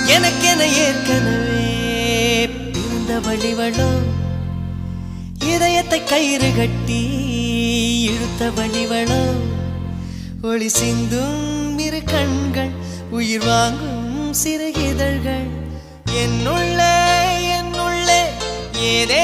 எனக்கென ஏற்கனவே பிறந்த வழிவளோ இதயத்தை கயிறு கட்டி இழுத்த வழிவளோ ஒளி சிந்தும் இரு கண்கள் உயிர் வாங்கும் சிறு இதழ்கள் என்னுள்ளே என்னுள்ளே ஏதே